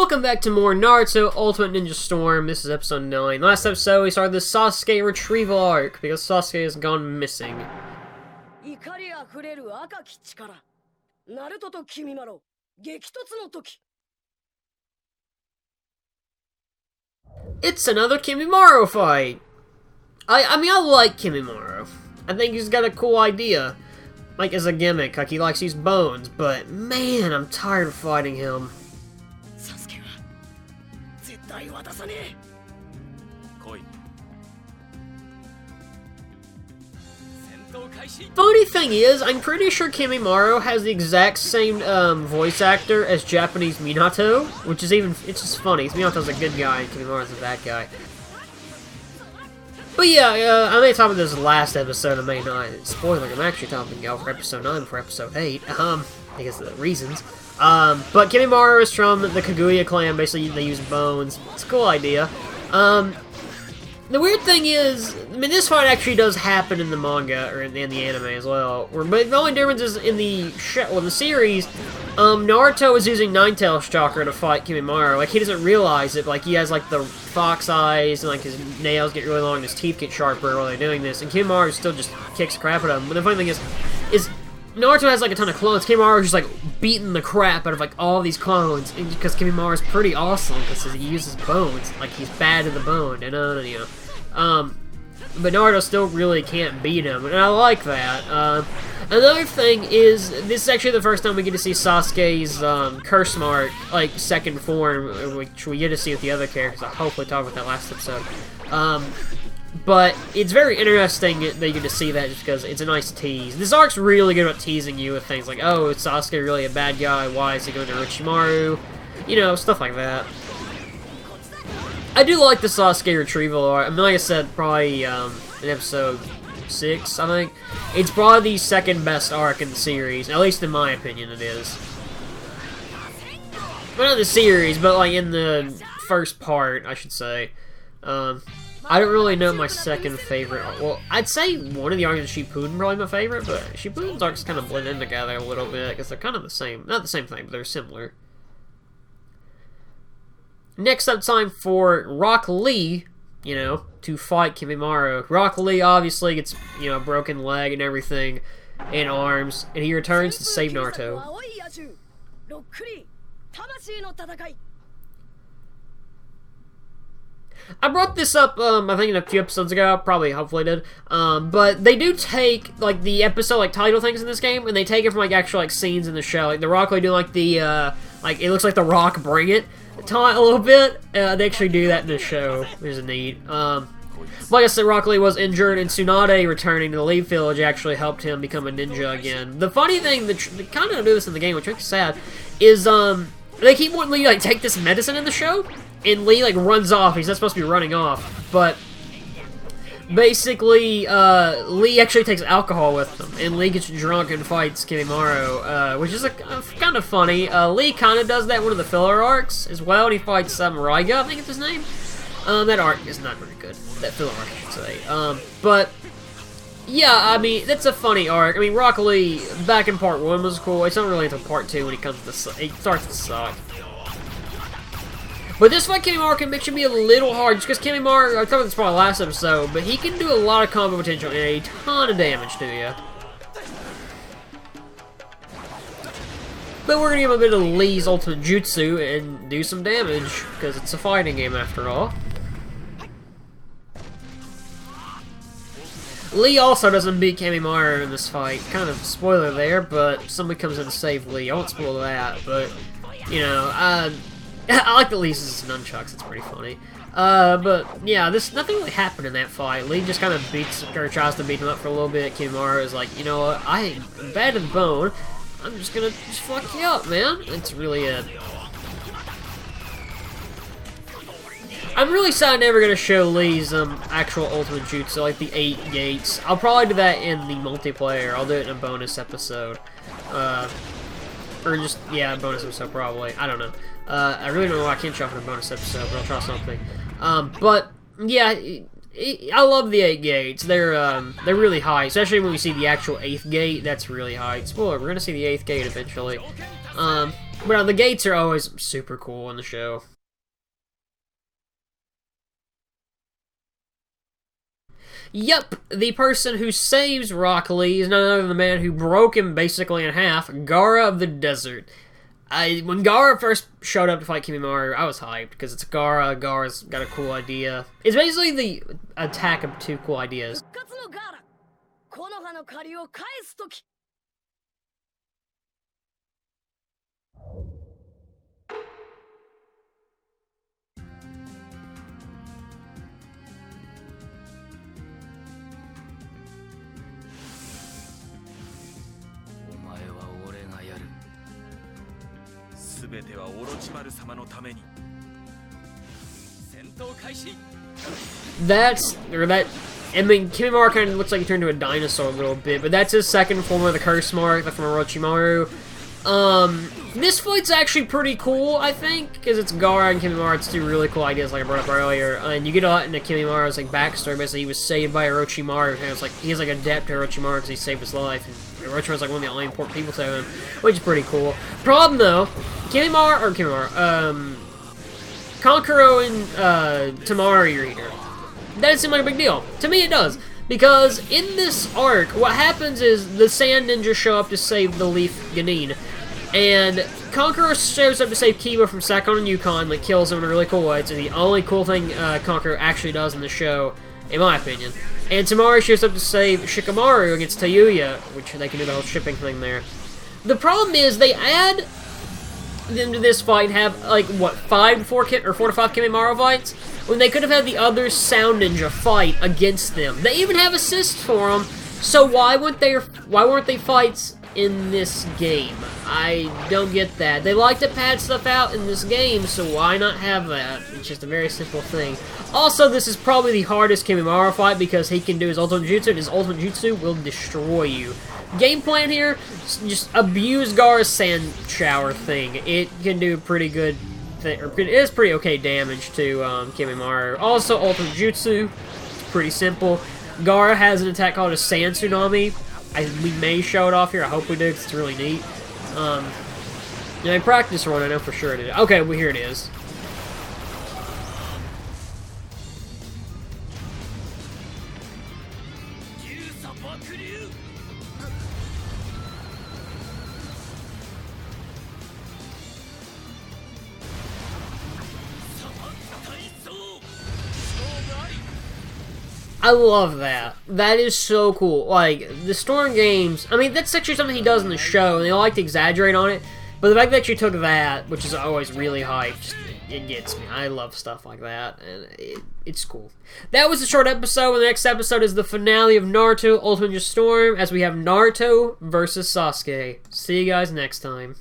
Welcome back to more Naruto Ultimate Ninja Storm. This is episode 9. Last episode we started the Sasuke retrieval arc because Sasuke has gone missing. It's another Kimmimaro fight! I mean, I like Kimmimaro. I think he's got a cool idea. Like, as a gimmick, like he likes these bones, but man, I'm tired of fighting him. Funny thing is, I'm pretty sure Kimmimaro has the exact same voice actor as Japanese Minato, which is it's just funny. Minato's a good guy and Kimmimaro's a bad guy. But yeah, I may talk about this last episode, I may not. Spoiler, I'm actually talking about for episode 9 for episode 8, because of the reasons. But Kimmimaro is from the Kaguya clan. Basically they use bones. It's a cool idea. The weird thing is, I mean, this fight actually does happen in the manga, or in the anime as well. But the only difference is in the series, Naruto is using Nine-Tails chakra to fight Kimmimaro. Like, he doesn't realize it, like, he has, like, the fox eyes, and, like, his nails get really long, and his teeth get sharper while they're doing this, and Kimmimaro still just kicks crap at him. But the funny thing is Naruto has, like, a ton of clones. Kimmimaro's just, like, beating the crap out of, like, all these clones, because Kimmimaro's pretty awesome, because he uses bones. Like, he's bad to the bone, and, you know. But Naruto still really can't beat him, and I like that. Another thing is, this is actually the first time we get to see Sasuke's, curse mark, like, second form, which we get to see with the other characters. I hopefully talked about that last episode. But it's very interesting that you get to see that just because it's a nice tease. This arc's really good about teasing you with things like, oh, is Sasuke really a bad guy? Why is he going to Kimmimaro? You know, stuff like that. I do like the Sasuke retrieval arc. I mean, like I said, probably in episode 6, I think. It's probably the second best arc in the series. At least in my opinion, it is. Well, not the series, but like in the first part, I should say. I don't really know my second favorite. Well, I'd say one of the arcs is Shippuden, probably my favorite, but Shippuden's arcs kind of blend in together a little bit because they're kind of the same. Not the same thing, but they're similar. Next up, time for Rock Lee, you know, to fight Kimmimaro. Rock Lee obviously gets, you know, a broken leg and everything, and arms, and he returns to save Naruto. I brought this up, I think in a few episodes ago, hopefully did, but they do take, like, the episode, like, title things in this game, and they take it from, like, actual, like, scenes in the show. Like, the Rock Lee doing, like, the, like, it looks like the Rock Bring It taunt a little bit. They actually do that in the show, which is neat. Like I said, Rock Lee was injured, and Tsunade returning to the Leaf Village actually helped him become a ninja again. The funny thing, they kind of do this in the game, which makes me sad, is, they keep wanting Lee to, like, take this medicine in the show, and Lee, like, runs off. He's not supposed to be running off, but basically, Lee actually takes alcohol with him, and Lee gets drunk and fights Kimmimaro, which is kind of funny. Lee kind of does that in one of the filler arcs as well, and he fights Raiga, I think it's his name. That arc is not very good. That filler arc, I should say. But yeah, I mean, that's a funny arc. I mean, Rock Lee, back in part 1 was cool. It's not really until part 2 when he starts to suck. But this fight, Kimmimaro can make be a little hard, just because Kimmimaro, I talked about this probably last episode, but he can do a lot of combo potential and a ton of damage to you. But we're gonna give him a bit of Lee's ultimate jutsu and do some damage, because it's a fighting game after all. Lee also doesn't beat Kimmimaro in this fight. Kind of spoiler there, but somebody comes in to save Lee. I won't spoil that, but, you know, I like that Lee uses his nunchucks, it's pretty funny. But yeah, nothing really happened in that fight. Lee just kind of tries to beat him up for a little bit. Kimmimaro is like, you know what, I'm bad to the bone. I'm just gonna fuck you up, man. That's really it. I'm really sad I'm never gonna show Lee's actual ultimate jutsu, like the 8 gates. I'll probably do that in the multiplayer. I'll do it in a bonus episode. Or just, yeah, a bonus episode probably. I don't know. I really don't know why I can't show up in a bonus episode, but I'll try something. But yeah, I love the 8 gates. They're really high, especially when we see the actual 8th gate. That's really high. Spoiler, we're gonna see the 8th gate eventually. But the gates are always super cool in the show. Yep, the person who saves Rock Lee is none other than the man who broke him basically in half, Gaara of the Desert. When Gaara first showed up to fight Kimmimaro, I was hyped, because it's Gaara. Gaara's got a cool idea. It's basically the attack of two cool ideas. I mean, Kimmimaro kind of looks like he turned into a dinosaur a little bit, but that's his second form of the curse mark, from Orochimaru. This fight's actually pretty cool, I think, because it's Gaara and Kimmimaro. It's two really cool ideas, like I brought up earlier, and you get a lot into Kimmimaro's like backstory. Basically, he was saved by Orochimaru, and it's like he has like a debt to Orochimaru because he saved his life, and Orochimaru's like one of the only important people to him, which is pretty cool. Problem though, Kankuro and Temari are here. That doesn't seem like a big deal. To me, it does. Because in this arc, what happens is the Sand Ninjas show up to save the Leaf Ganin. And Kankuro shows up to save Kiba from Sakon and Yukon, like kills him in a really cool way. It's the only cool thing Kankuro actually does in the show, in my opinion. And Temari shows up to save Shikamaru against Tayuya, which they can do the whole shipping thing there. The problem is they add them to this fight and have, like, what, 4 to 5 Kimmimaro fights? When they could have had the other Sound Ninja fight against them. They even have assists for them, so why weren't they fights in this game? I don't get that. They like to pad stuff out in this game, so why not have that? It's just a very simple thing. Also, this is probably the hardest Kimmimaro fight because he can do his ultimate jutsu, and his ultimate jutsu will destroy you. Game plan here, just abuse Gaara's sand shower thing. It can do pretty good thing, or it is pretty okay damage to Kimmimaro. Also, ultimate jutsu, it's pretty simple. Gaara has an attack called a sand tsunami. We may show it off here. I hope we do, because it's really neat. In practice run, I know for sure it is. Okay, well, here it is. I love that. That is so cool. Like, the Storm games, I mean, that's actually something he does in the show, and they like to exaggerate on it, but the fact that you took that, which is always really hyped, it gets me. I love stuff like that, and it's cool. That was a short episode, and the next episode is the finale of Naruto Ultimate Ninja Storm, as we have Naruto versus Sasuke. See you guys next time.